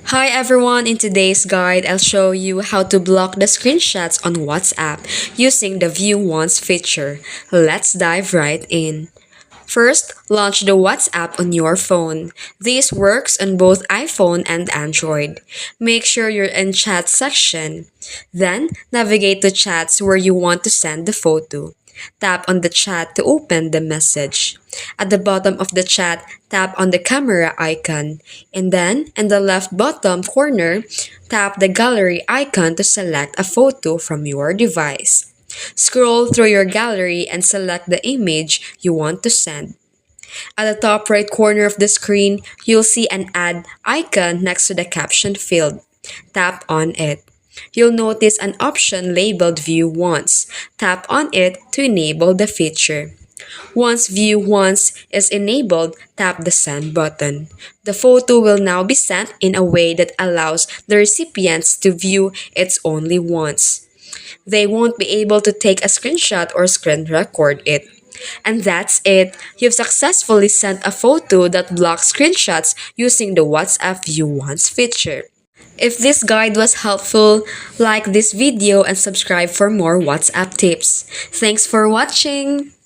Hi everyone, in today's guide, I'll show you how to block the screenshots on WhatsApp using the View Once feature. Let's dive right in. First, launch the WhatsApp on your phone. This works on both iPhone and Android. Make sure you're in chat section. Then, navigate to chats where you want to send the photo. Tap on the chat to open the message. At the bottom of the chat, tap on the camera icon. And then, in the left bottom corner, tap the gallery icon to select a photo from your device. Scroll through your gallery and select the image you want to send. At the top right corner of the screen, you'll see an add icon next to the caption field. Tap on it. You'll notice an option labeled View Once. Tap on it to enable the feature. Once View Once is enabled, tap the Send button. The photo will now be sent in a way that allows the recipients to view it only once. They won't be able to take a screenshot or screen record it. And that's it. You've successfully sent a photo that blocks screenshots using the WhatsApp View Once feature. If this guide was helpful, like this video and subscribe for more WhatsApp tips. Thanks for watching!